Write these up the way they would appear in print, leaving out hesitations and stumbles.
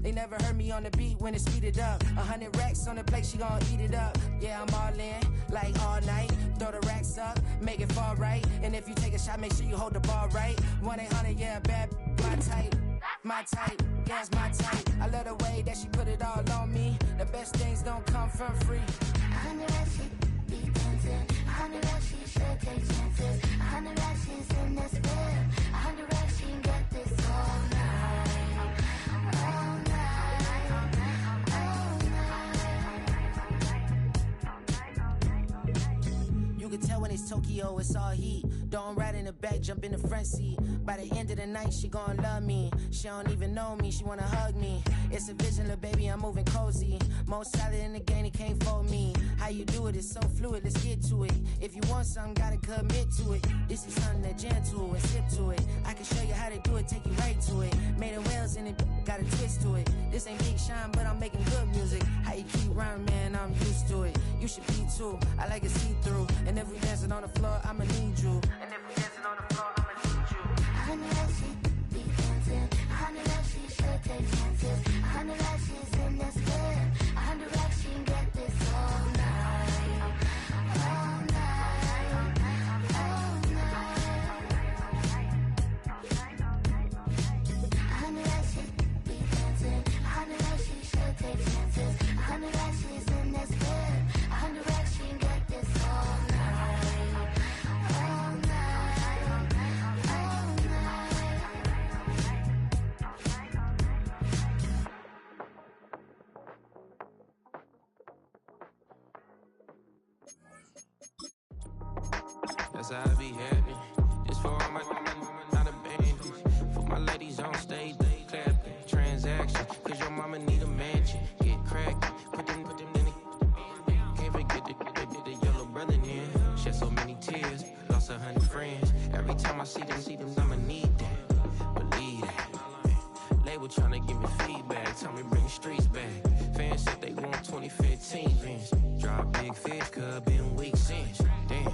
They never heard me on the beat when it's speeded up. 100 racks on the plate, she gon' eat it up. Yeah, I'm all in, like all night. Throw the racks up, make it fall right. And if you take a shot, make sure you hold the ball right. 1-800, yeah, bad, my type. My type, yeah, it's my type. I love the way that she put it all on me. The best things don't come from free. 100 racks, she be dancing. 100 racks, she should take chances. 100 racks, she's in this bed. 100 racks, she can get this all night. All night. All night. You can tell when it's Tokyo, it's all heat. Don't ride in the back, jump in the front seat. By the end of the night, she gon' love me. She don't even know me, she wanna hug me. It's a vision, little baby, I'm moving cozy. Most solid in the game, it can't fold me. How you do it, it's so fluid, let's get to it. If you want something, gotta commit to it. This is something that jam to and sip to it. I can show you how to do it, take you right to it. Made of whales and it got a twist to it. This ain't Big Sean, but I'm making good music. How you keep rhyming, man, I'm used to it. You should be too, I like it see-through. And if we dancing on the floor, I'ma need you. And if we dancing on the floor, I'ma need you. 100 racks, she be dancing. 100 racks, she should take chances. 100 racks, she's in this bed. 100 racks, she can get this all night. All night. All night. 100 racks, she be dancing. 100 racks, she should take chances. 100 racks, she's in this bed. 100 racks, she can get this all night. All night. All That's how I be happy. This for all my not abandoned. For my ladies on stage, they clapping. Transaction, cause your mama need a mansion. Get crackin', put them in the. Can't forget the yellow brother in. Shed so many tears, lost 100 friends. Every time I see them, I'ma need that. Believe that. Label tryna give me feedback, tell me bring the streets back. Fans said they want 2015 Vince. Drop big fish, cuz been weak since. Damn.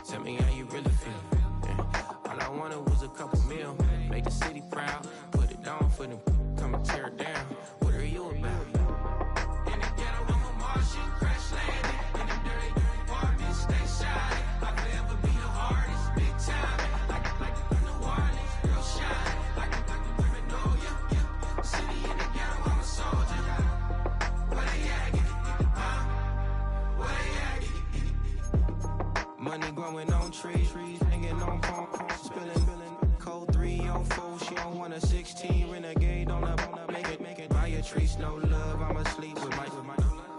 Tell me how you really feel. Yeah. All I wanted was a couple mil. Make the city proud. Put it on for them. Come and tear it down. What are you about? In the ghetto, I'm a Martian. Crash landing. In them dirty apartments. Stay shiny. I'll forever be the hardest. Big time. Like the New Orleans. Real shine. Like the women know you. City in the ghetto, I'm a soldier. Where they at? Where they at? Money growing on trees, hanging on palm, spilling, code 3 on 4. She don't want a 16, renegade on up, make it. Buy a tree, no love, I'ma sleep with my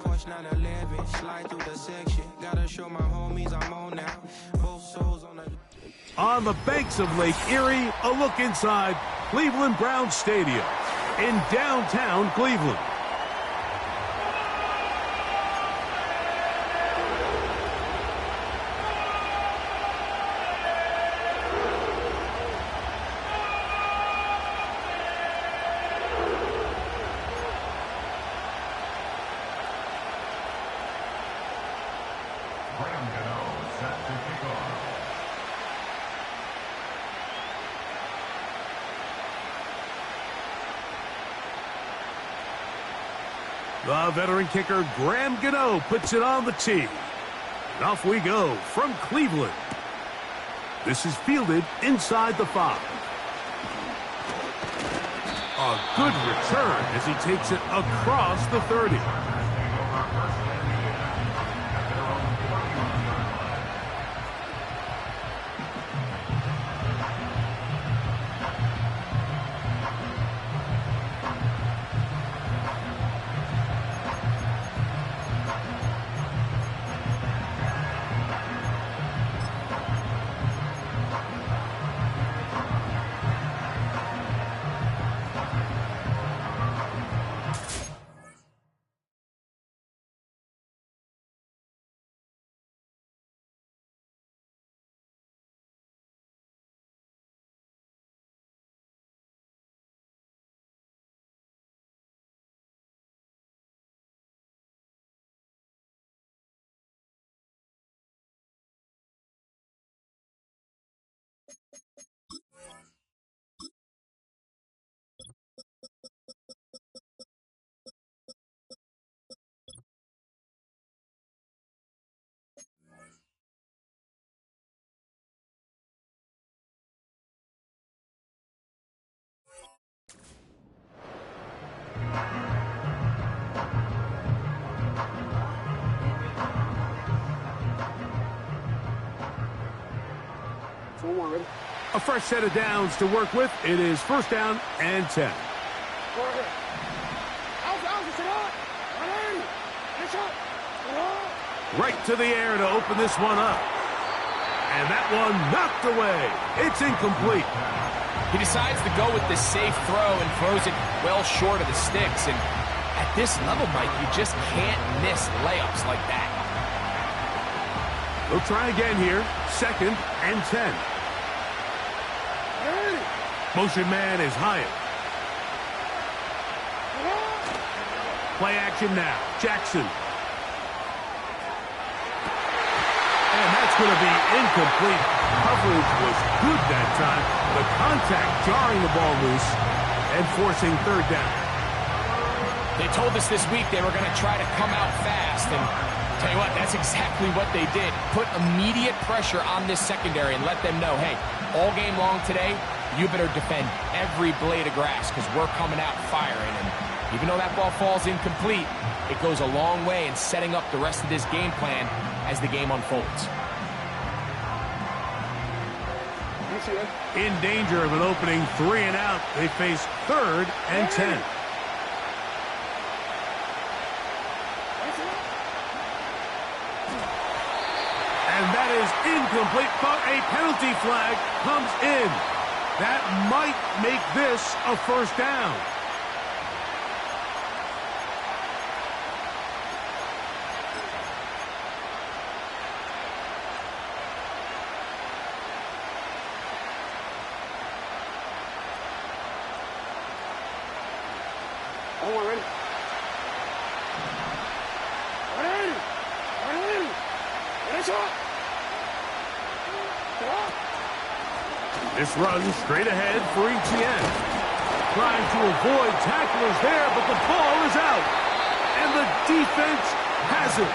Porsche 911, slide through the section. Gotta show my homies I'm on now. Both souls on the. On the banks of Lake Erie, a look inside Cleveland Browns Stadium in downtown Cleveland. Graham Gano set to kick off. The veteran kicker Graham Gano puts it on the tee. And off we go from Cleveland. This is fielded inside the 5. A good return as he takes it across the 30. A fresh set of downs to work with. It is first down and 10. Right to the air to open this one up. And that one knocked away. It's incomplete. He decides to go with the safe throw and throws it well short of the sticks. And at this level, Mike, you just can't miss layups like that. They'll try again here. Second and 10. Motion man is Hyatt. Play action now. Jackson. And that's going to be incomplete. Coverage was good that time. The contact jarring the ball loose and forcing third down. They told us this week they were going to try to come out fast, and tell you what, that's exactly what they did. Put immediate pressure on this secondary and let them know, hey, all game long today, you better defend every blade of grass because we're coming out firing. And even though that ball falls incomplete, it goes a long way in setting up the rest of this game plan as the game unfolds. In danger of an opening 3 and out, they face third and 10. And that is incomplete, but a penalty flag comes in. That might make this a first down. This runs straight ahead for Etienne. Trying to avoid tacklers there, but the ball is out. And the defense has it.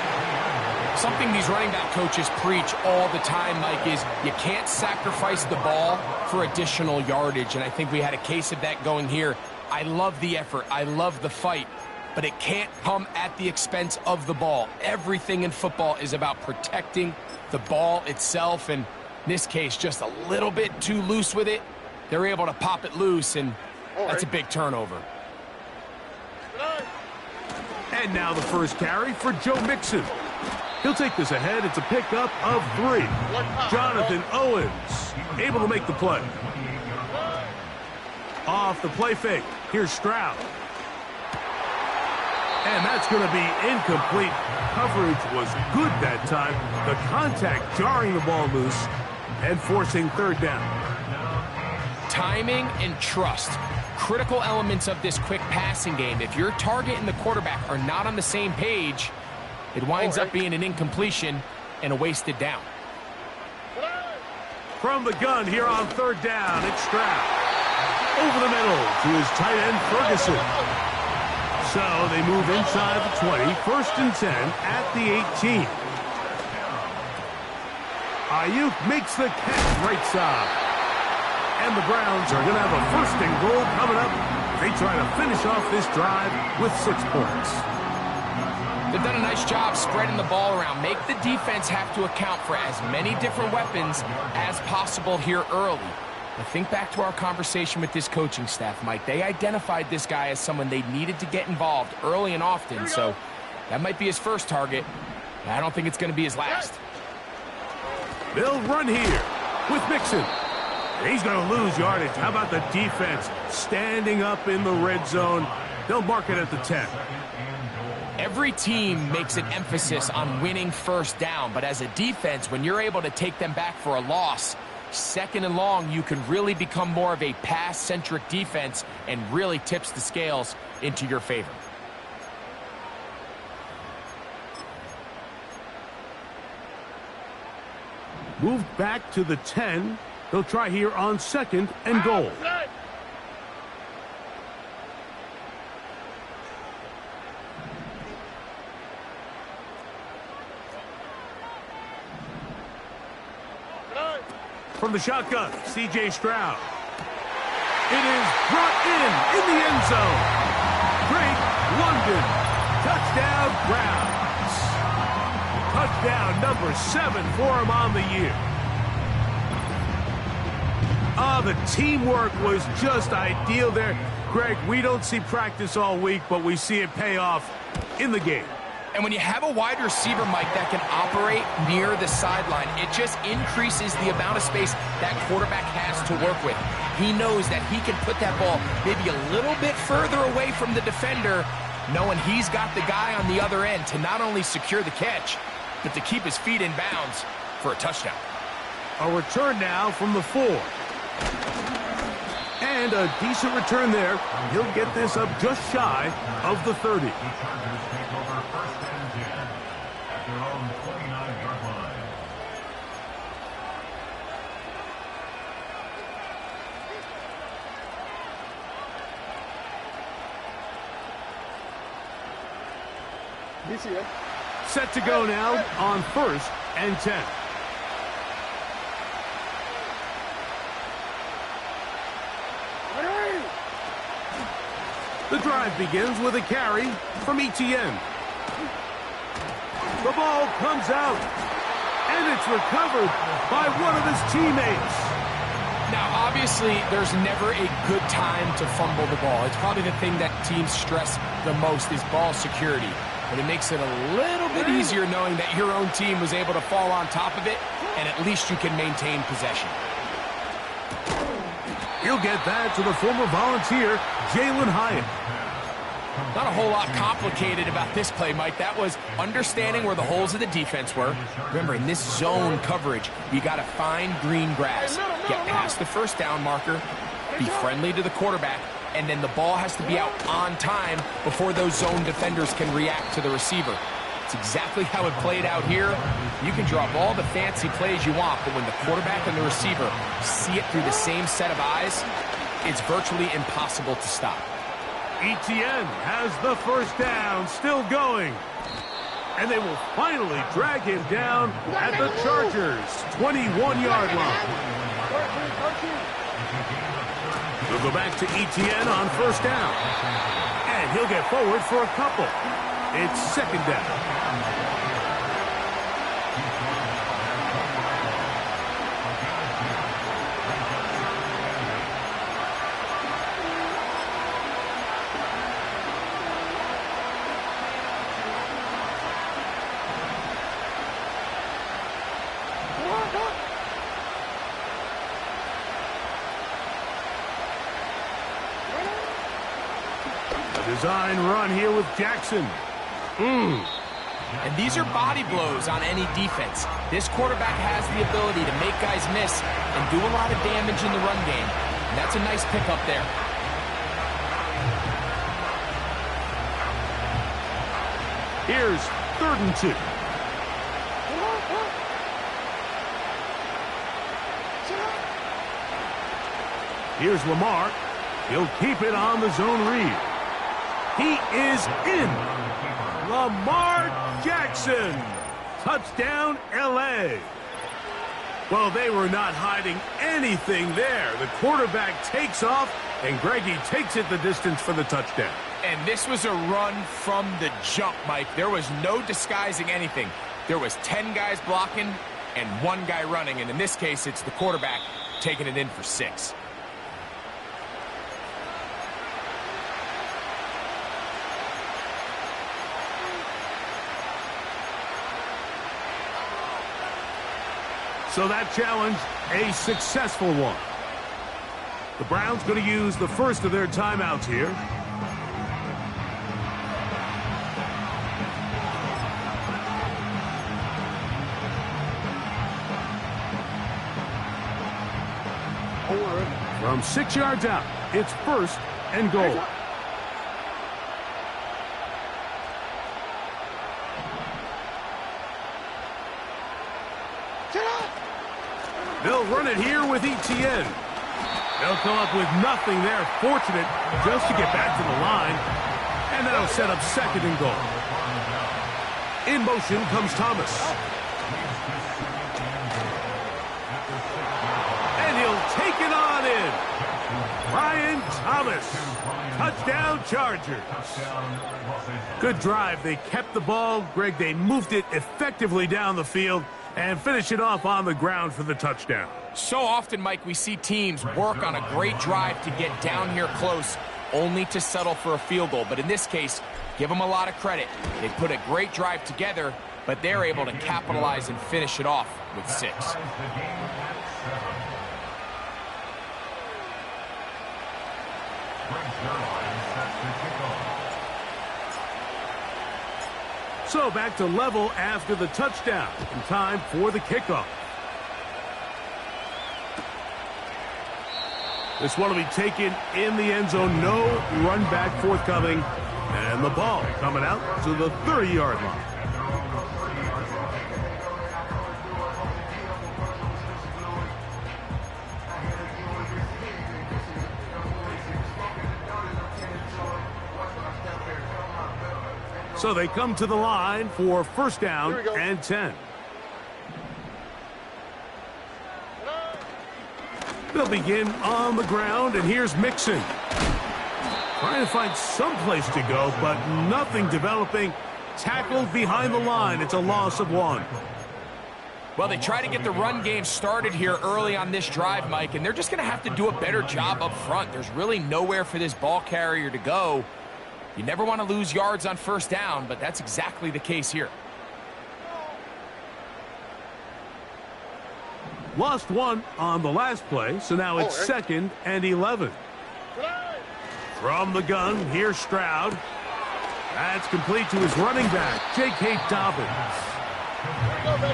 Something these running back coaches preach all the time, Mike, is you can't sacrifice the ball for additional yardage. And I think we had a case of that going here. I love the effort. I love the fight. But it can't come at the expense of the ball. Everything in football is about protecting the ball itself. And in this case, just a little bit too loose with it. They're able to pop it loose, and that's a big turnover. And now the first carry for Joe Mixon. He'll take this ahead. It's a pickup of 3. Jonathan Owens able to make the play. Off the play fake. Here's Stroud. And that's going to be incomplete. Coverage was good that time. The contact jarring the ball loose and forcing third down. Timing and trust. Critical elements of this quick passing game. If your target and the quarterback are not on the same page, it winds up being an incompletion and a wasted down. From the gun here on third down, it's Stroud. Over the middle to his tight end, Ferguson. So they move inside the 20, first and 10 at the 18. Ayuk makes the catch right side. And the Browns are going to have a first and goal coming up. They try to finish off this drive with 6 points. They've done a nice job spreading the ball around. Make the defense have to account for as many different weapons as possible here early. But think back to our conversation with this coaching staff, Mike. They identified this guy as someone they needed to get involved early and often. So that might be his first target. I don't think it's going to be his last. They'll run here with Mixon. He's going to lose yardage. How about the defense standing up in the red zone? They'll mark it at the 10. Every team makes an emphasis on winning first down, but as a defense, when you're able to take them back for a loss, second and long, you can really become more of a pass-centric defense and really tips the scales into your favor. Moved back to the 10. They'll try here on second and goal. From the shotgun, C.J. Stroud. It is brought in the end zone. Drake London. Touchdown, Browns. Touchdown number 7 for him on the year. Oh, the teamwork was just ideal there. Greg, we don't see practice all week, but we see it pay off in the game. And when you have a wide receiver, Mike, that can operate near the sideline, it just increases the amount of space that quarterback has to work with. He knows that he can put that ball maybe a little bit further away from the defender, knowing he's got the guy on the other end to not only secure the catch, but to keep his feet in bounds for a touchdown. A return now from the 4. And a decent return there. He'll get this up just shy of the 30. The Chargers take over 1st and 10 at their own 29-yard line. Set to go now on 1st and 10. The drive begins with a carry from Etienne. The ball comes out, and it's recovered by one of his teammates. Now, obviously, there's never a good time to fumble the ball. It's probably the thing that teams stress the most is ball security. But it makes it a little bit easier knowing that your own team was able to fall on top of it, and at least you can maintain possession. He'll get that to the former Volunteer, Jalin Hyatt. Not a whole lot complicated about this play, Mike. That was understanding where the holes of the defense were. Remember, in this zone coverage, you got to find green grass. Get past the first down marker, be friendly to the quarterback, and then the ball has to be out on time before those zone defenders can react to the receiver. It's exactly how it played out here. You can draw up all the fancy plays you want, but when the quarterback and the receiver see it through the same set of eyes, it's virtually impossible to stop. Etienne has the first down, still going. And they will finally drag him down at the Chargers' 21-yard line. They'll go back to Etienne on first down. And he'll get forward for a couple. It's second down. Design run here with Jackson. And these are body blows on any defense. This quarterback has the ability to make guys miss and do a lot of damage in the run game. And that's a nice pickup there. Here's 3rd and 2. Here's Lamar. He'll keep it on the zone read. He is in. Lamar Jackson. Touchdown, L.A. Well, they were not hiding anything there. The quarterback takes off, and Greggy takes it the distance for the touchdown. And this was a run from the jump, Mike. There was no disguising anything. There was 10 guys blocking and 1 guy running, and in this case, it's the quarterback taking it in for 6. So that challenge, a successful one. The Browns going to use the first of their timeouts here. From 6 yards out, it's 1st and goal. They'll run it here with Etienne. They'll come up with nothing there. Fortunate just to get back to the line. And that'll set up 2nd and goal. In motion comes Thomas. And he'll take it on in. Brian Thomas. Touchdown Chargers. Good drive. They kept the ball. Greg, they moved it effectively down the field. And finish it off on the ground for the touchdown. So often, Mike, we see teams work on a great drive to get down here close, only to settle for a field goal. But in this case, give them a lot of credit. They put a great drive together, but they're able to capitalize and finish it off with 6. So back to level after the touchdown, and time for the kickoff. This one will be taken in the end zone. No run back forthcoming. And the ball coming out to the 30-yard line. So they come to the line for first down and 10. They'll begin on the ground, and here's Mixon. Trying to find some place to go, but nothing developing. Tackled behind the line. It's a loss of 1. Well, they try to get the run game started here early on this drive, Mike, and they're just going to have to do a better job up front. There's really nowhere for this ball carrier to go. You never want to lose yards on first down, but that's exactly the case here. Lost 1 on the last play, so now it's 2nd and 11. From the gun, here's Stroud. That's complete to his running back, J.K. Dobbins.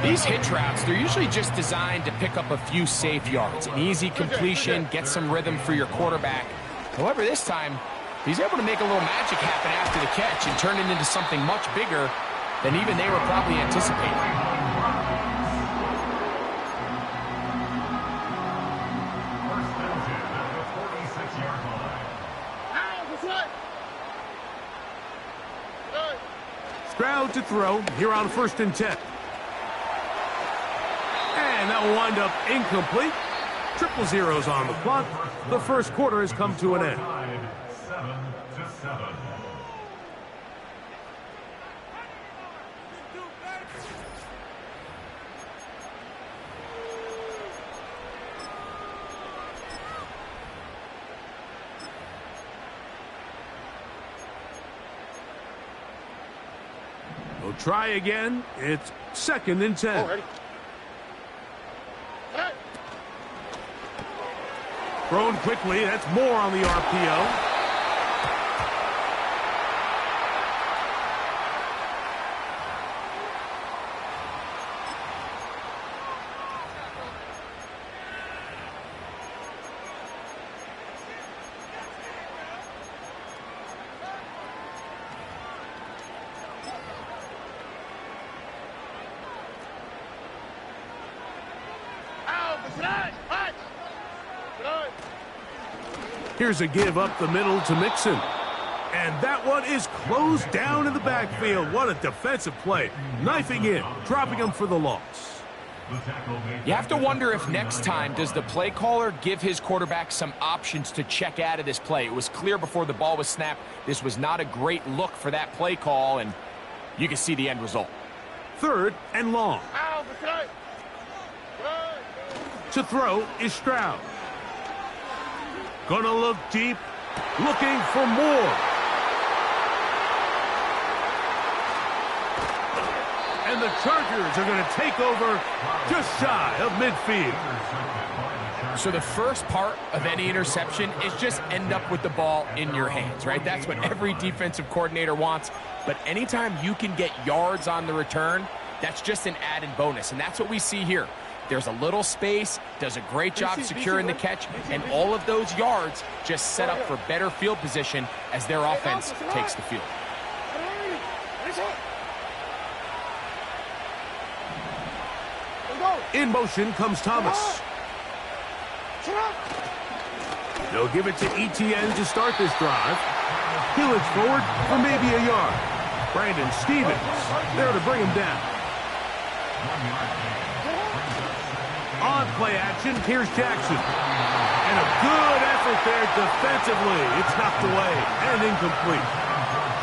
These hitch routes, they're usually just designed to pick up a few safe yards. An easy completion, get some rhythm for your quarterback. However, this time, he's able to make a little magic happen after the catch and turn it into something much bigger than even they were probably anticipating. Stroud to throw here on 1st and 10. And that will wind up incomplete. 0-0 on the clock. The first quarter has come to an end. 7-7. We'll try again. It's 2nd and 10. Thrown quickly. That's more on the RPO. Here's a give up the middle to Mixon. And that one is closed down in the backfield. What a defensive play. Knifing in, dropping him for the loss. You have to wonder if next time does the play caller give his quarterback some options to check out of this play. It was clear before the ball was snapped this was not a great look for that play call, and you can see the end result. 3rd and long. To throw is Stroud. Gonna look deep, looking for more. And the Chargers are going to take over just shy of midfield. So the first part of any interception is just end up with the ball in your hands, right? That's what every defensive coordinator wants. But anytime you can get yards on the return, that's just an added bonus. And that's what we see here. There's a little space, does a great job securing the catch, and all of those yards just set up for better field position as their offense takes the field. In motion comes Thomas. They'll give it to Etienne to start this drive. He looks forward for maybe a yard. Brandon Stevens there to bring him down. On play action, here's Jackson. And a good effort there defensively. It's knocked away and incomplete.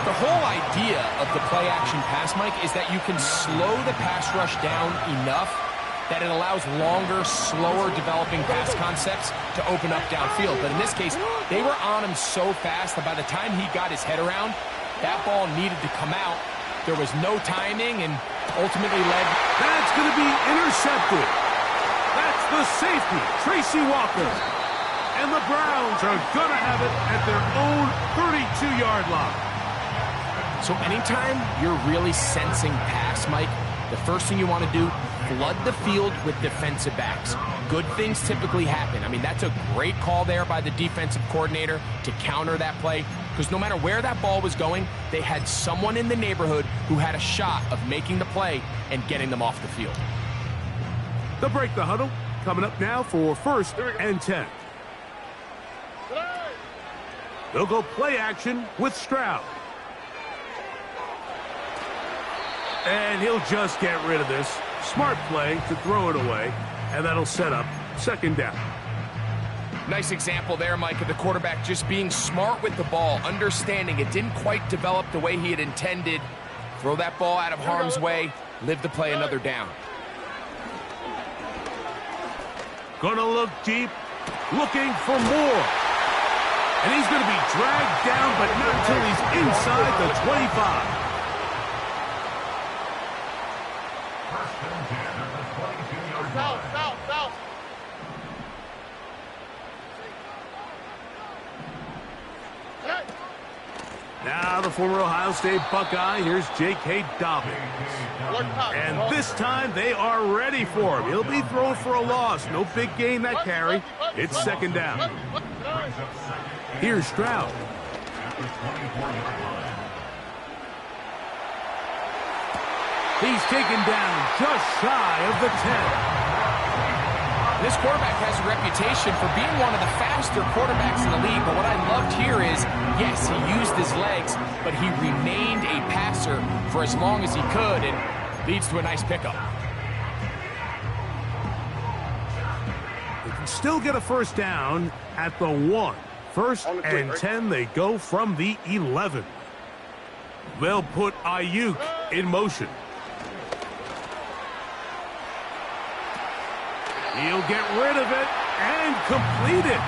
The whole idea of the play action pass, Mike, is that you can slow the pass rush down enough that it allows longer, slower developing pass concepts to open up downfield. But in this case, they were on him so fast that by the time he got his head around, that ball needed to come out. There was no timing and ultimately led. That's going to be intercepted. That's the safety, Tracy Walker. And the Browns are going to have it at their own 32-yard line. So anytime you're really sensing pass, Mike, the first thing you want to do, flood the field with defensive backs. Good things typically happen. I mean, that's a great call there by the defensive coordinator to counter that play, because no matter where that ball was going, they had someone in the neighborhood who had a shot of making the play and getting them off the field. They'll break the huddle. Coming up now for 1st and 10. They'll go play action with Stroud. And he'll just get rid of this. Smart play to throw it away, and that'll set up 2nd down. Nice example there, Mike, of the quarterback just being smart with the ball, understanding it didn't quite develop the way he had intended. Throw that ball out of harm's way, live to play another down. Gonna look deep, looking for more. And he's going to be dragged down, but not until he's inside the 25. South. Now the former Ohio State Buckeye, here's J.K. Dobbins. And this time they are ready for him. He'll be thrown for a loss. No big gain that carry. It's 2nd down. Here's Stroud. He's taken down just shy of the 10. This quarterback has a reputation for being one of the faster quarterbacks in the league, but what I loved here is, yes, he used his legs, but he remained a passer for as long as he could, and leads to a nice pickup. They can still get a 1st down at the 1. 1st and 10, they go from the 11. They'll put Ayuk in motion. He'll get rid of it and complete it.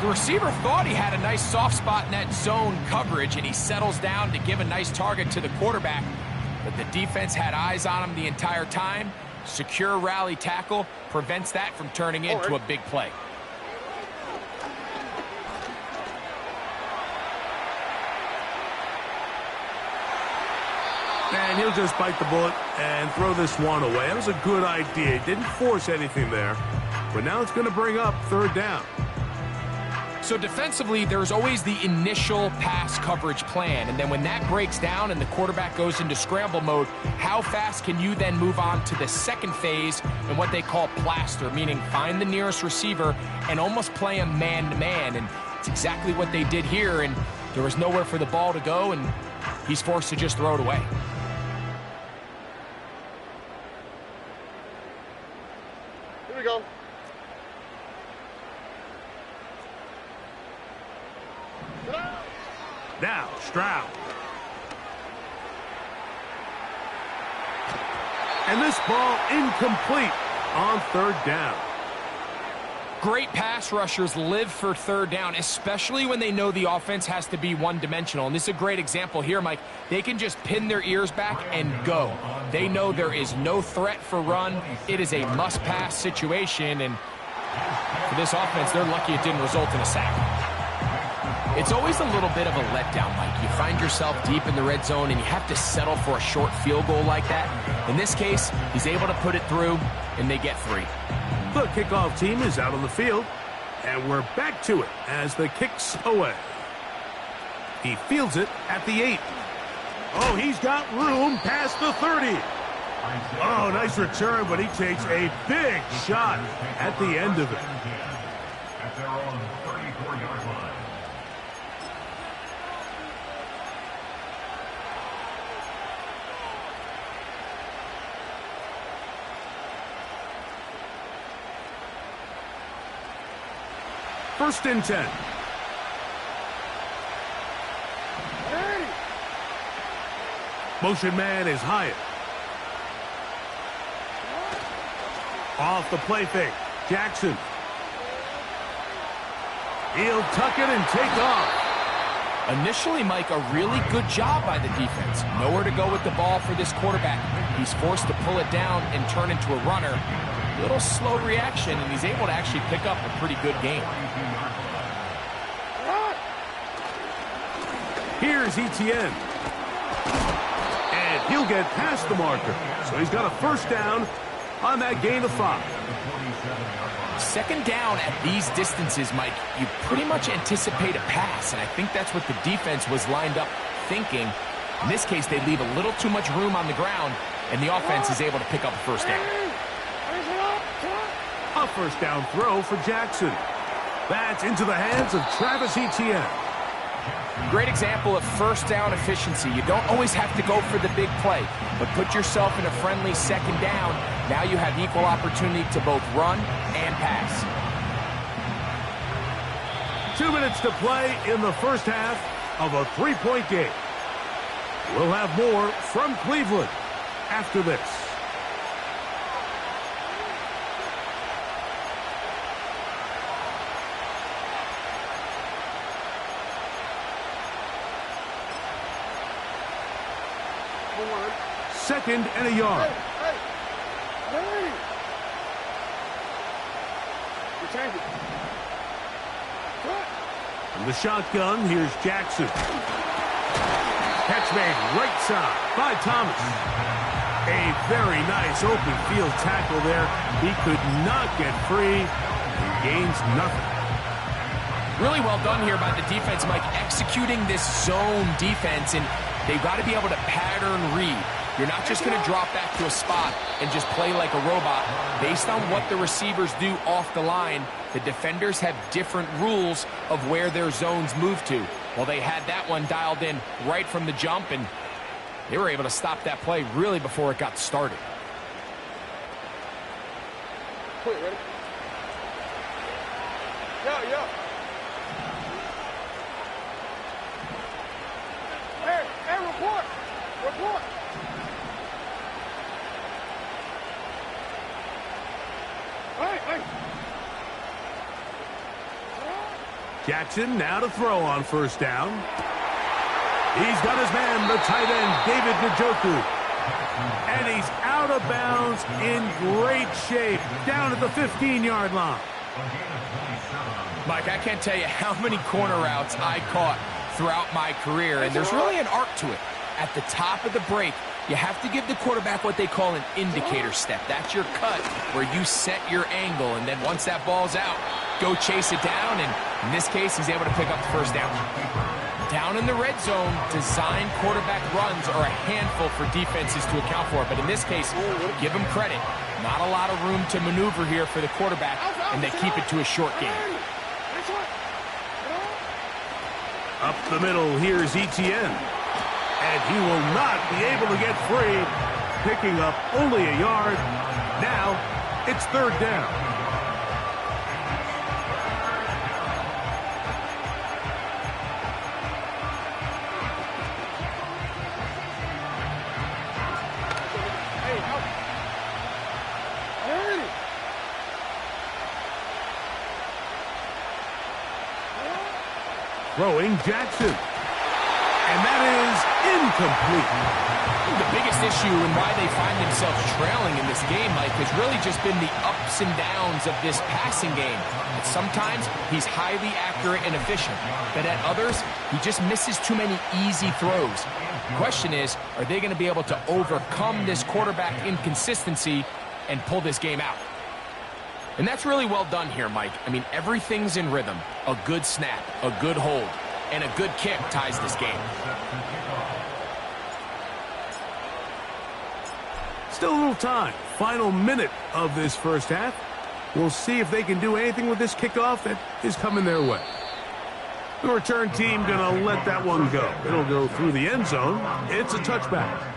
The receiver thought he had a nice soft spot in that zone coverage, and he settles down to give a nice target to the quarterback. But the defense had eyes on him the entire time. Secure rally tackle prevents that from turning into a big play. And he'll just bite the bullet and throw this one away. That was a good idea. He didn't force anything there. But now it's going to bring up 3rd down. So defensively, there's always the initial pass coverage plan. And then when that breaks down and the quarterback goes into scramble mode, how fast can you then move on to the 2nd phase and what they call plaster, meaning find the nearest receiver and almost play him man-to-man. And it's exactly what they did here. And there was nowhere for the ball to go, and he's forced to just throw it away. Here we go. Now, Stroud. And this ball incomplete on 3rd down. Great pass rushers live for 3rd down, especially when they know the offense has to be one-dimensional. And this is a great example here, Mike. They can just pin their ears back and go. They know there is no threat for run. It is a must-pass situation, and for this offense, they're lucky it didn't result in a sack. It's always a little bit of a letdown, Mike. You find yourself deep in the red zone, and you have to settle for a short field goal like that. In this case, he's able to put it through, and they get 3. The kickoff team is out on the field, and we're back to it as the kick's away. He fields it at the 8. Oh, he's got room past the 30. Oh, nice return, but he takes a big shot at the end of it. At their own 34-yard line. First and 10. Motion man is Hyatt. Off the play fake. Jackson. He'll tuck it and take off. Initially, Mike, a really good job by the defense. Nowhere to go with the ball for this quarterback. He's forced to pull it down and turn into a runner. Little slow reaction, and he's able to actually pick up a pretty good game. Here's Etienne. And he'll get past the marker. So he's got a first down on that gain of 5. Second down at these distances, Mike, you pretty much anticipate a pass, and I think that's what the defense was lined up thinking. In this case, they leave a little too much room on the ground, and the offense is able to pick up a first down. A first down throw for Jackson. That's into the hands of Travis Etienne. Great example of first down efficiency. You don't always have to go for the big play, but put yourself in a friendly second down. Now you have equal opportunity to both run and pass. 2 minutes to play in the first half of a 3-point game. We'll have more from Cleveland after this. Second and a yard. From the shotgun, here's Jackson. Catch made right side by Thomas. A very nice open field tackle there. He could not get free. He gains nothing. Really well done here by the defense, Mike, executing this zone defense, and they've got to be able to pattern read. You're not just going to drop back to a spot and just play like a robot. Based on what the receivers do off the line, the defenders have different rules of where their zones move to. Well, they had that one dialed in right from the jump, and they were able to stop that play really before it got started. Quick, ready? Yeah. Hey, report! Hey! Jackson now to throw on first down. He's got his man, the tight end, David Njoku. And he's out of bounds in great shape, down at the 15-yard line. Mike, I can't tell you how many corner routes I caught throughout my career, and there's really an arc to it. At the top of the break, you have to give the quarterback what they call an indicator step. That's your cut where you set your angle, and then once that ball's out, go chase it down, and in this case, he's able to pick up the first down. Down in the red zone, designed quarterback runs are a handful for defenses to account for, but in this case, give them credit. Not a lot of room to maneuver here for the quarterback, and they keep it to a short game. Up the middle, here's Etienne. And he will not be able to get free, picking up only a yard. Now, it's third down. Throwing Jackson. And that is incomplete. The biggest issue and why they find themselves trailing in this game, Mike, has really just been the ups and downs of this passing game. And sometimes he's highly accurate and efficient, but at others, he just misses too many easy throws. The question is, are they going to be able to overcome this quarterback inconsistency and pull this game out? And that's really well done here, Mike. I mean, everything's in rhythm. A good snap, a good hold, and a good kick ties this game. Still a little time. Final minute of this first half. We'll see if they can do anything with this kickoff that is coming their way. The return team going to let that one go. It'll go through the end zone. It's a touchback.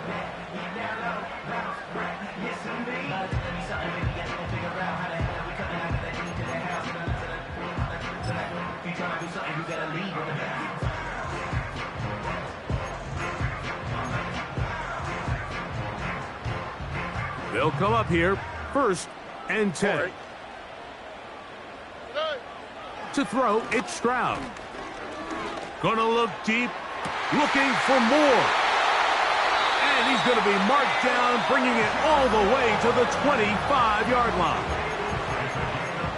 They'll come up here. First and 10. To throw, it's Stroud. Gonna look deep, looking for more. And he's going to be marked down, bringing it all the way to the 25-yard line.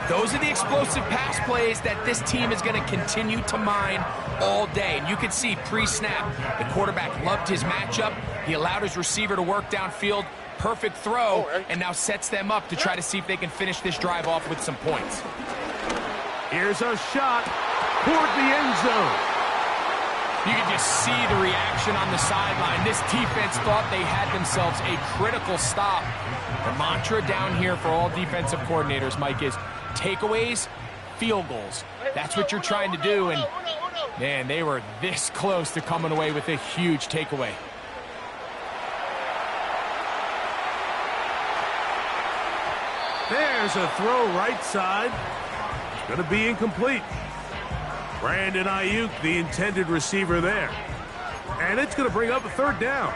Those are the explosive pass plays that this team is going to continue to mine all day. And you can see pre-snap, the quarterback loved his matchup. He allowed his receiver to work downfield. Perfect throw, and now sets them up to try to see if they can finish this drive off with some points. Here's a shot toward the end zone. You can just see the reaction on the sideline. This defense thought they had themselves a critical stop. The mantra down here for all defensive coordinators, Mike, is takeaways, field goals. That's what you're trying to do, and man, they were this close to coming away with a huge takeaway. There's a throw right side. It's going to be incomplete. Brandon Ayuk, the intended receiver there. And it's going to bring up a third down.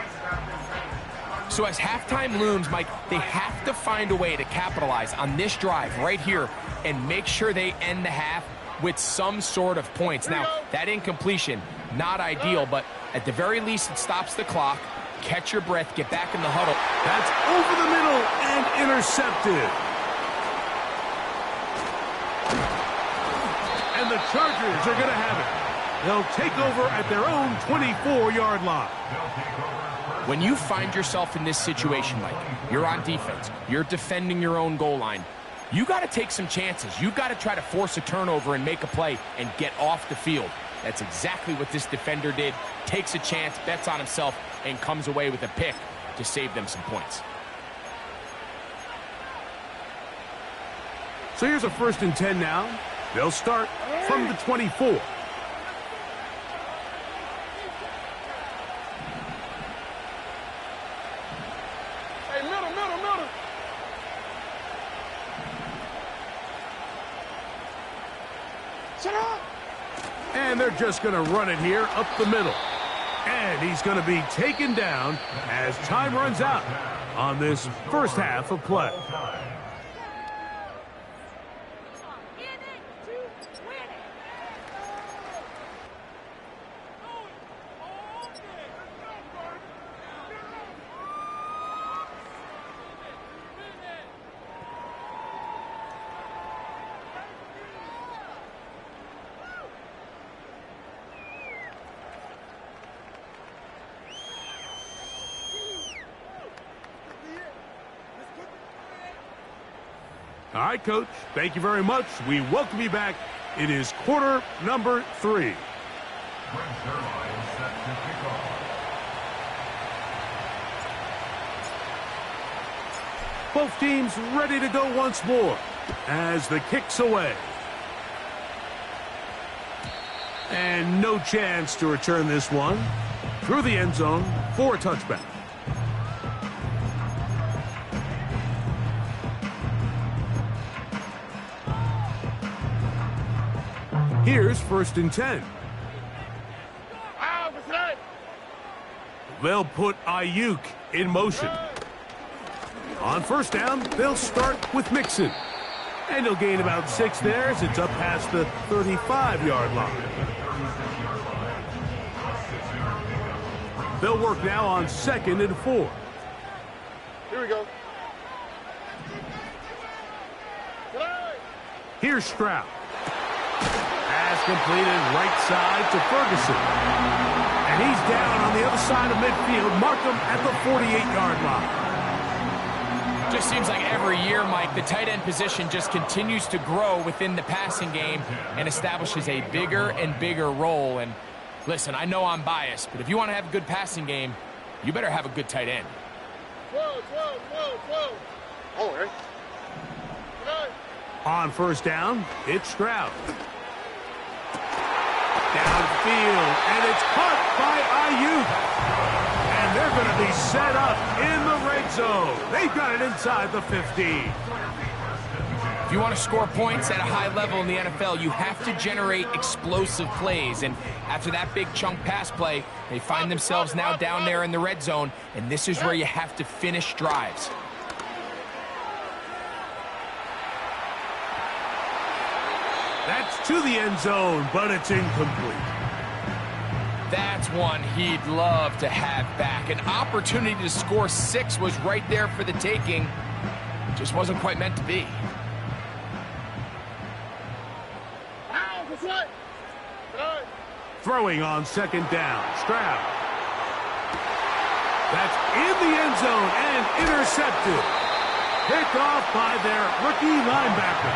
So as halftime looms, Mike, they have to find a way to capitalize on this drive right here and make sure they end the half with some sort of points. Now, that incompletion, not ideal, but at the very least, it stops the clock. Catch your breath, get back in the huddle. That's over the middle and intercepted. And the Chargers are going to have it. They'll take over at their own 24-yard line. When you find yourself in this situation, Mike, you're on defense, you're defending your own goal line, you got to take some chances. You got to try to force a turnover and make a play and get off the field. That's exactly what this defender did. Takes a chance, bets on himself, and comes away with a pick to save them some points. So here's a 1st and 10 now. They'll start from the 24. Hey, middle. Shut up. And they're just going to run it here up the middle. And he's going to be taken down as time runs out on this first half of play. All right, Coach, thank you very much. We welcome you back. It is quarter number 3. Both teams ready to go once more as the kick's away. And no chance to return this one through the end zone for a touchback. Here's 1st and 10. They'll put Ayuk in motion. On 1st down, they'll start with Mixon. And he'll gain about 6 there as it's up past the 35-yard line. They'll work now on 2nd and 4. Here we go. Here's Stroud. Pass completed right side to Ferguson. And he's down on the other side of midfield. Mark him at the 48-yard line. Just seems like every year, Mike, the tight end position just continues to grow within the passing game and establishes a bigger and bigger role. And listen, I know I'm biased, but if you want to have a good passing game, you better have a good tight end. 12. Oh, right. On 1st down, it's Stroud. Downfield, and it's caught by Ayuk. And they're going to be set up in the red zone. They've got it inside the 15. If you want to score points at a high level in the NFL, you have to generate explosive plays. And after that big chunk pass play, they find themselves now down there in the red zone, and this is where you have to finish drives. That's to the end zone, but it's incomplete. That's one he'd love to have back. An opportunity to score 6 was right there for the taking. Just wasn't quite meant to be. Throwing on second down. Stroud. That's in the end zone and intercepted. Picked off by their rookie linebacker.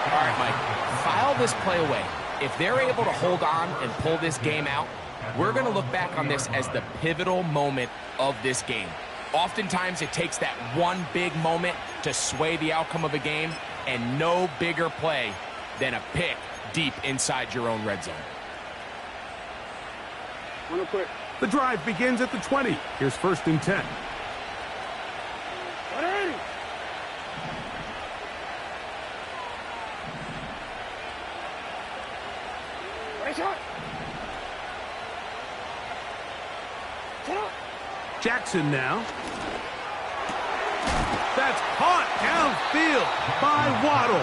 All right, Mike, file this play away. If they're able to hold on and pull this game out, we're going to look back on this as the pivotal moment of this game. Oftentimes, it takes that one big moment to sway the outcome of a game, and no bigger play than a pick deep inside your own red zone. Real quick. The drive begins at the 20. Here's 1st and 10. Jackson now. That's caught downfield by Waddle.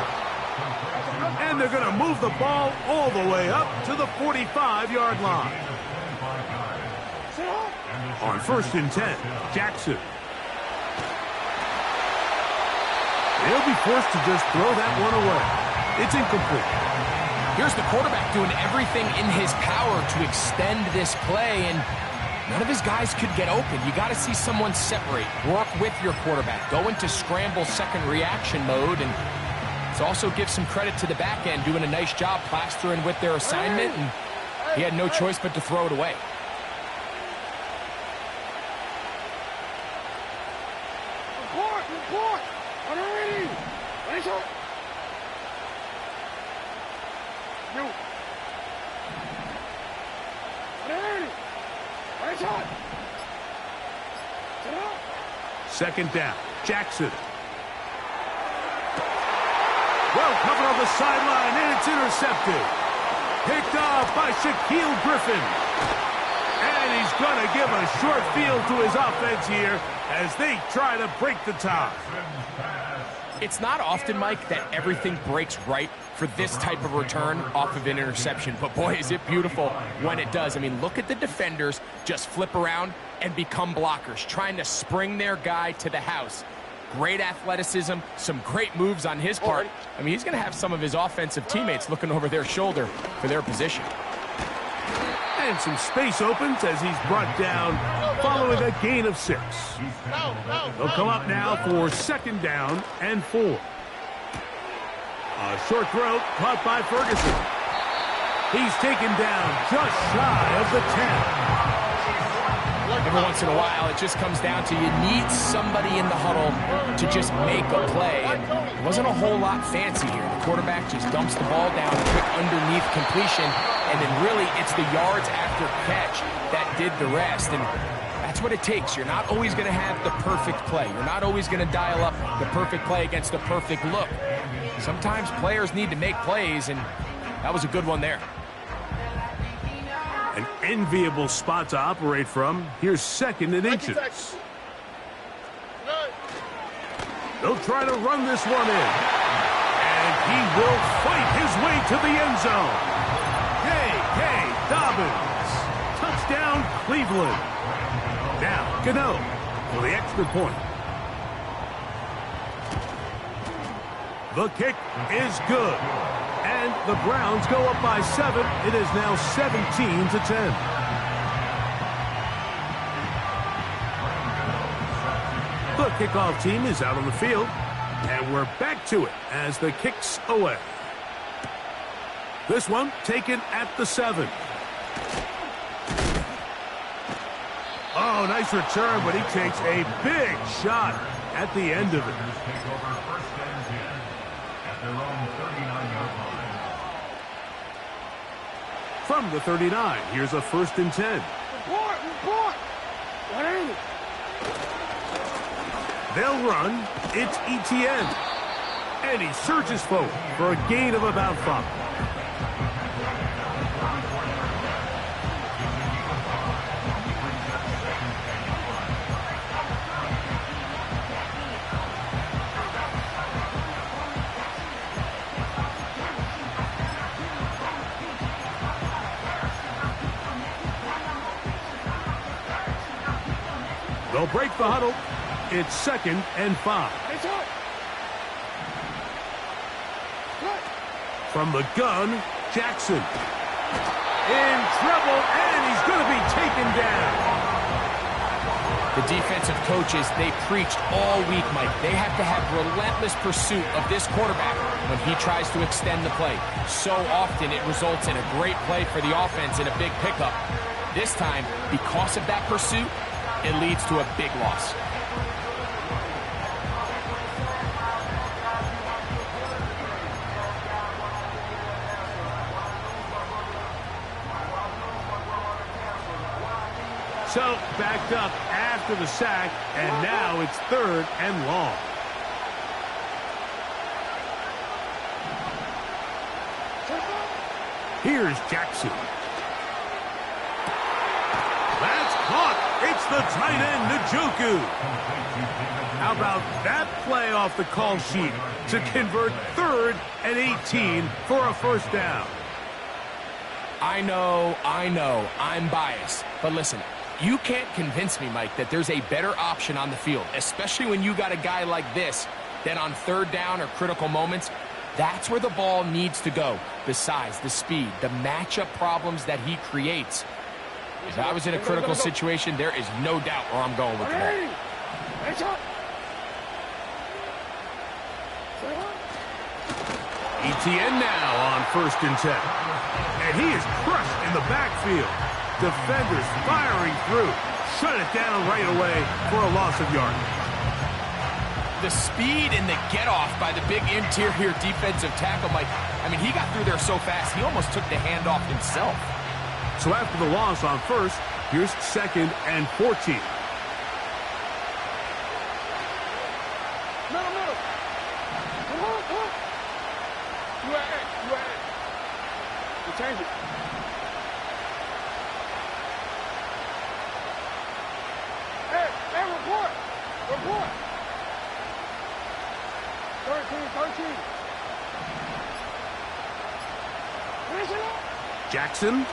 And they're going to move the ball all the way up to the 45-yard line. On 1st and 10, Jackson. They'll be forced to just throw that one away. It's incomplete. Here's the quarterback doing everything in his power to extend this play, and none of his guys could get open. You got to see someone separate, work with your quarterback, go into scramble second reaction mode, and it also gives some credit to the back end doing a nice job plastering with their assignment, and he had no choice but to throw it away. Report! Already! Nice shot! You! Already! Nice shot! Sit up! Second down, Jackson. Well covered on the sideline, and it's intercepted. Picked off by Shaquille Griffin. And he's going to give a short field to his offense here as they try to break the tie. It's not often, Mike, that everything breaks right for this type of return off of an interception. But, boy, is it beautiful when it does. I mean, look at the defenders just flip around and become blockers, trying to spring their guy to the house. Great athleticism, some great moves on his part. I mean, he's going to have some of his offensive teammates looking over their shoulder for their position. And some space opens as he's brought down following a gain of 6. They'll come up now for 2nd down and 4. A short throw caught by Ferguson. He's taken down just shy of the 10. Every once in a while, it just comes down to you need somebody in the huddle to just make a play. And it wasn't a whole lot fancy here. The quarterback just dumps the ball down, a quick underneath completion, and then really it's the yards after catch that did the rest. And that's what it takes. You're not always going to have the perfect play. You're not always going to dial up the perfect play against the perfect look. Sometimes players need to make plays, and that was a good one there. An enviable spot to operate from. Here's 2nd and inches. They'll try to run this one in. And he will fight his way to the end zone. J.K. Dobbins. Touchdown, Cleveland. Now, Gano for the extra point. The kick is good. And the Browns go up by 7. It is now 17-10. The kickoff team is out on the field. And we're back to it as the kick's away. This one taken at the 7. Oh, nice return, but he takes a big shot at the end of it. From the 39, here's a 1st and 10. Report! What ain't it? They'll run. It's Etienne. And he surges forward for a gain of about 5. They'll break the huddle. It's 2nd and 5. It's up. Good. From the gun, Jackson. In trouble, and he's going to be taken down. The defensive coaches, they preached all week, Mike. They have to have relentless pursuit of this quarterback when he tries to extend the play. So often it results in a great play for the offense and a big pickup. This time, because of that pursuit, it leads to a big loss. So, backed up after the sack, and now it's 3rd and long. Here's Jackson. That's caught. It's the tight end, Njoku. How about that play off the call sheet to convert 3rd and 18 for a first down? I know, I'm biased. But listen, you can't convince me, Mike, that there's a better option on the field, especially when you got a guy like this, that on 3rd down or critical moments, that's where the ball needs to go. The size, the speed, the matchup problems that he creates. If I was in a critical situation, there is no doubt where I'm going with the ball. It's up. ETN now on 1st and 10. And he is crushed in the backfield. Defenders firing through. Shut it down right away for a loss of yardage. The speed and the get-off by the big interior defensive tackle, Mike. I mean, he got through there so fast, he almost took the handoff himself. So after the loss on 1st, here's 2nd and 14. Middle. Come on. You at it. You change it. Hey, report. 13. Finish it up. Jackson.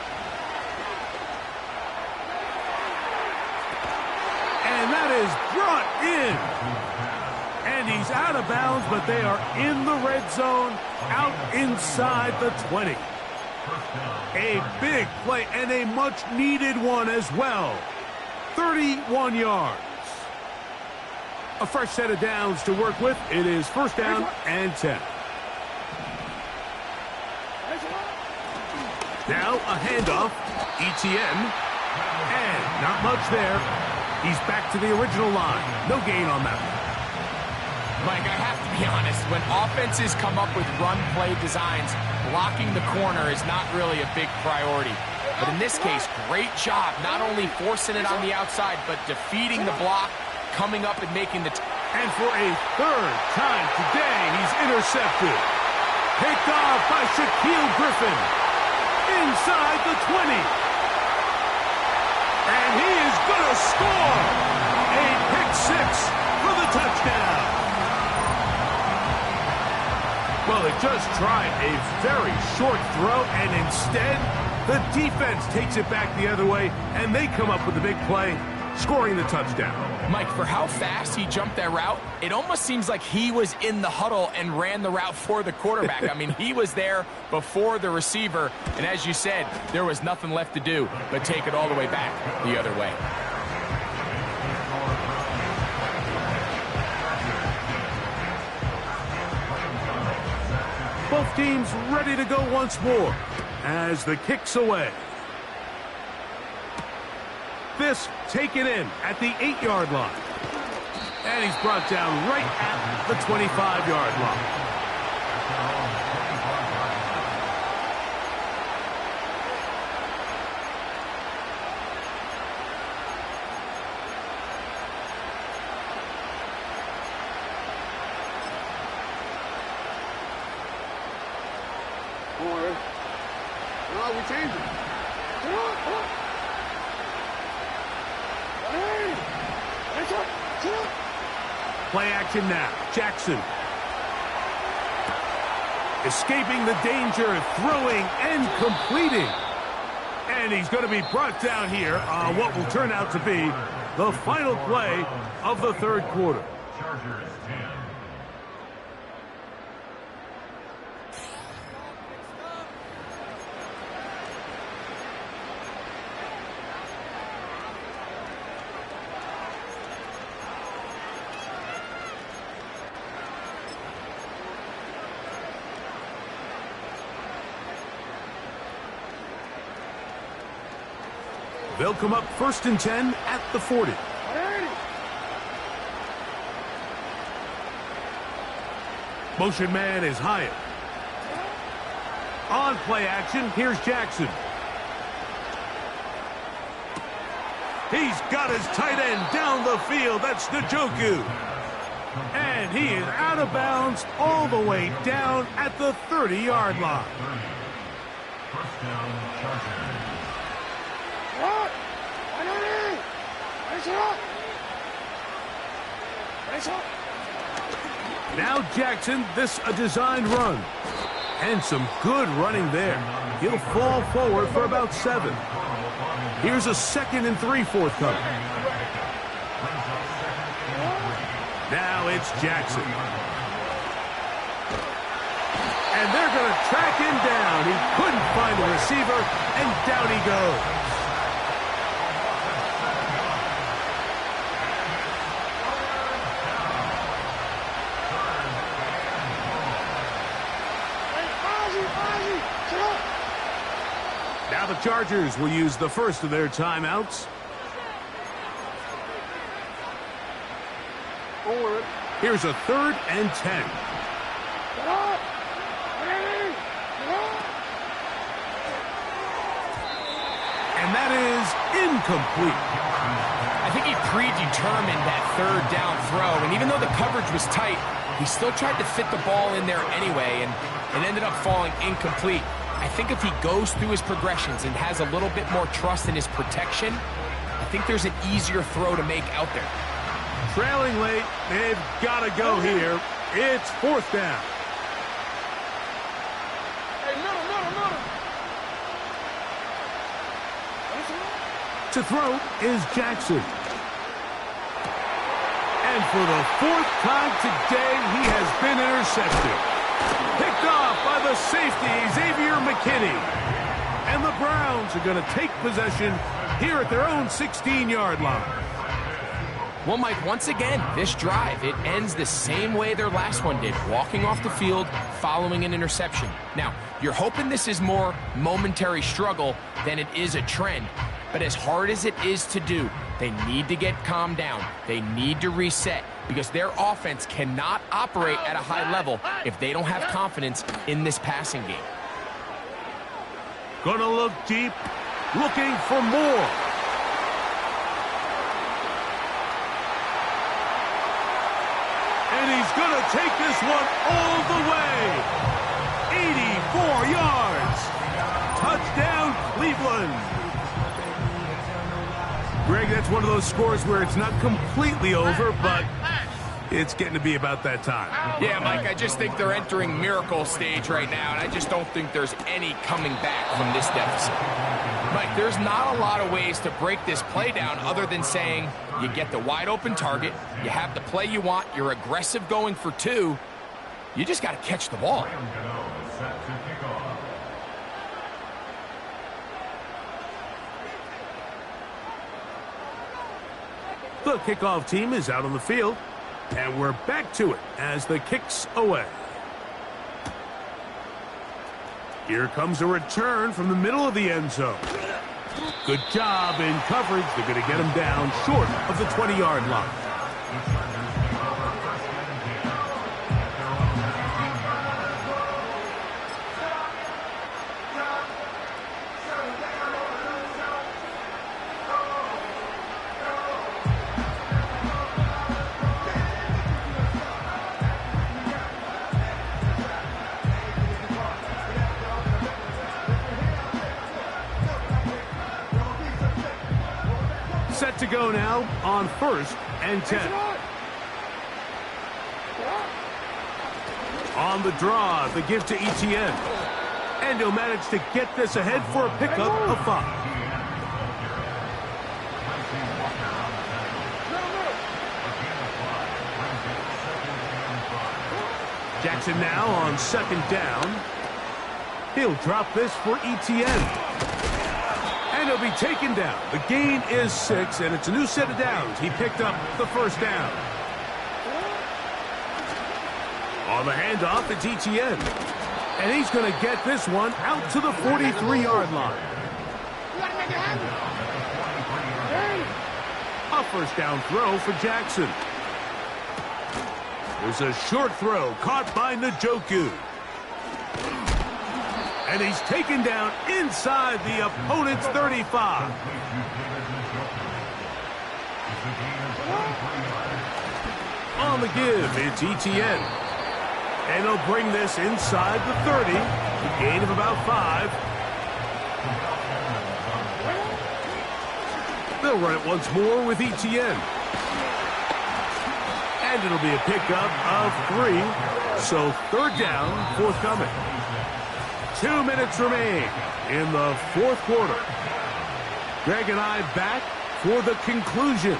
And that is brought in. And he's out of bounds, but they are in the red zone, out inside the 20. A big play and a much-needed one as well. 31 yards. A fresh set of downs to work with. It is 1st down and 10. Now a handoff. ETN. And not much there. He's back to the original line. No gain on that one. Mike, I have to be honest. When offenses come up with run-play designs, blocking the corner is not really a big priority. But in this case, great job not only forcing it on the outside, but defeating the block, coming up and making the... And for a 3rd time today, he's intercepted. Picked off by Shaquille Griffin. Inside the 20. And he is going to score. A pick 6 for the touchdown. Well, they just tried a very short throw, and instead, the defense takes it back the other way, and they come up with a big play, scoring the touchdown. Mike, for how fast he jumped that route, it almost seems like he was in the huddle and ran the route for the quarterback. I mean, he was there before the receiver, and as you said, there was nothing left to do but take it all the way back the other way. Both teams ready to go once more as the kick's away. This taken in at the 8-yard line. And he's brought down right at the 25-yard line. No, we changed it. Come on. Play action now. Jackson. Escaping the danger, throwing and completing. And he's going to be brought down here on what will turn out to be The final play of the third quarter. Chargers 10. They'll come up 1st and 10 at the 40. Motion man is Hyatt. On play action, here's Jackson. He's got his tight end down the field. That's Njoku. And he is out of bounds all the way down at the 30-yard line. First down, Chargers. Now Jackson, this a designed run. And some good running there. He'll fall forward for about 7. Here's a 2nd and 3 forthcoming. Now it's Jackson. And they're going to track him down. He couldn't find the receiver, and down he goes. Now the Chargers will use the first of their timeouts. Here's a 3rd and 10. And that is incomplete. I think he predetermined that 3rd down throw, and even though the coverage was tight, he still tried to fit the ball in there anyway, and it ended up falling incomplete. I think if he goes through his progressions and has a little bit more trust in his protection, I think there's an easier throw to make out there. Trailing late, they've got to go here. It's 4th down. To throw is Jackson. And for the 4th time today, he has been intercepted. Picked off by the safety, Xavier McKinney. And the Browns are going to take possession here at their own 16-yard line. Well, Mike, once again, this drive, it ends the same way their last one did, walking off the field following an interception. Now, you're hoping this is more momentary struggle than it is a trend. But as hard as it is to do, they need to get calmed down. They need to reset because their offense cannot operate at a high level if they don't have confidence in this passing game. Gonna look deep, looking for more. And he's gonna take this one all the way. 84 yards. Touchdown, Cleveland. Greg, that's one of those scores where it's not completely over, but it's getting to be about that time. Yeah, Mike, I just think they're entering miracle stage right now, and I just don't think there's any coming back from this deficit. Mike, there's not a lot of ways to break this play down other than saying you get the wide open target, you have the play you want, you're aggressive going for 2, you just got to catch the ball. The kickoff team is out on the field, and we're back to it as the kick's away. Here comes a return from the middle of the end zone. Good job in coverage. They're going to get him down short of the 20-yard line. Set to go now on 1st and 10. On the draw, the give to Etienne. And he'll manage to get this ahead for a pickup of 5. Jackson now on second down. He'll drop this for Etienne. And he'll be taken down. The gain is 6, and it's a new set of downs. He picked up the first down. On the handoff, it's Etienne. And he's going to get this one out to the 43-yard line. A first down throw for Jackson. There's a short throw caught by Njoku. And he's taken down inside the opponent's 35. On the give, it's Etienne. And he'll bring this inside the 30. A gain of about 5. They'll run it once more with Etienne. And it'll be a pickup of 3. So third down, forthcoming. 2 minutes remain in the fourth quarter. Greg and I back for the conclusion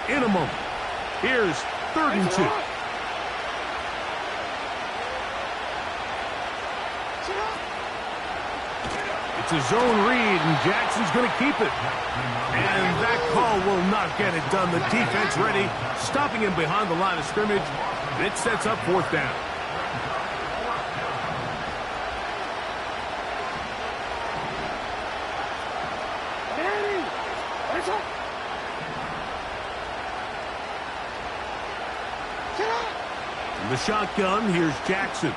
in a moment. Here's 3rd and 2. It's a zone read, and Jackson's going to keep it. And that call will not get it done. The defense ready, stopping him behind the line of scrimmage. And it sets up 4th down. From the shotgun, here's Jackson.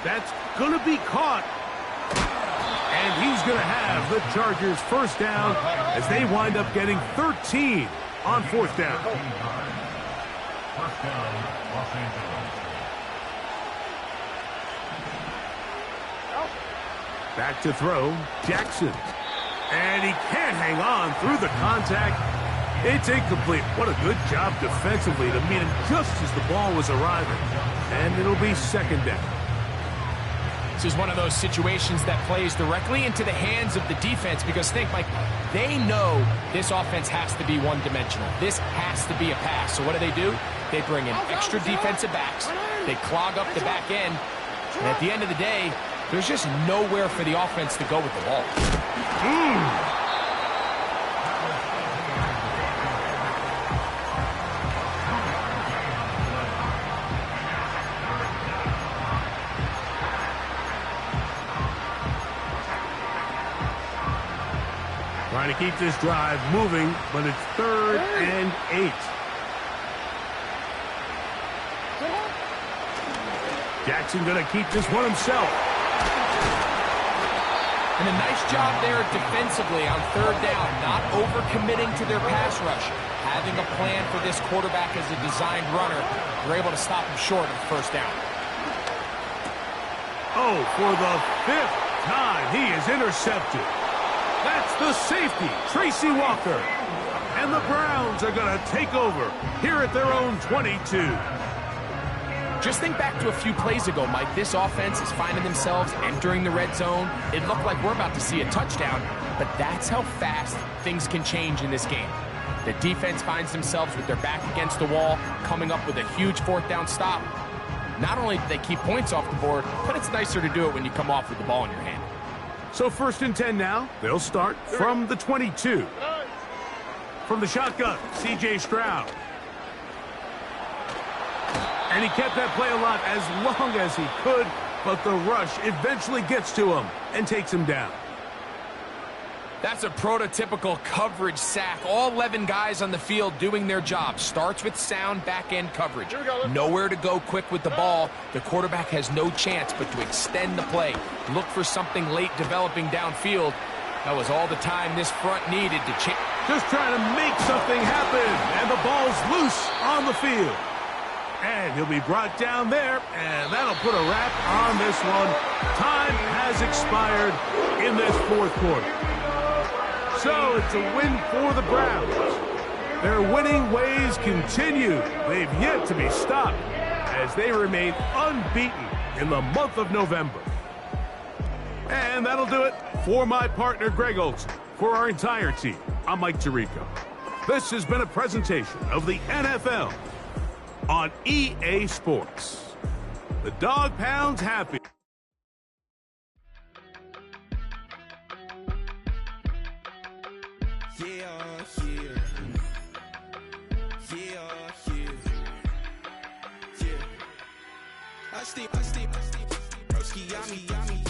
That's going to be caught. And he's going to have the Chargers first down as they wind up getting 13 on 4th down. First down, Los Angeles. Back to throw, Jackson. And he can't hang on through the contact. It's incomplete. What a good job defensively to meet him just as the ball was arriving. And it'll be 2nd down. This is one of those situations that plays directly into the hands of the defense because think, Mike, they know this offense has to be one-dimensional. This has to be a pass. So what do? They bring in extra defensive backs. They clog up the back end. And at the end of the day, there's just nowhere for the offense to go with the ball. Trying to keep this drive moving, but it's 3rd and 8. Jackson going to keep this one himself. And a nice job there defensively on 3rd down, not overcommitting to their pass rush. Having a plan for this quarterback as a designed runner, they're able to stop him short of 1st down. Oh, for the 5th time, he is intercepted. That's the safety, Tracy Walker. And the Browns are going to take over here at their own 22. Just think back to a few plays ago, Mike. This offense is finding themselves entering the red zone. It looked like we're about to see a touchdown, but that's how fast things can change in this game. The defense finds themselves with their back against the wall, coming up with a huge 4th down stop. Not only do they keep points off the board, but it's nicer to do it when you come off with the ball in your hand. So 1st and 10 now. They'll start from the 22. From the shotgun, C.J. Stroud. And he kept that play alive as long as he could, but the rush eventually gets to him and takes him down. That's a prototypical coverage sack. All 11 guys on the field doing their job. Starts with sound back-end coverage. Nowhere to go quick with the ball. The quarterback has no chance but to extend the play. Look for something late developing downfield. That was all the time this front needed to change. Just trying to make something happen, and the ball's loose on the field. And he'll be brought down there, and that'll put a wrap on this one. Time has expired in this 4th quarter. So it's a win for the Browns. Their winning ways continue. They've yet to be stopped as they remain unbeaten in the month of November. And that'll do it for my partner, Greg Olsen. For our entire team, I'm Mike Tirico. This has been a presentation of the NFL on EA Sports. The Dog Pound's happy. I stay, broski, yummy.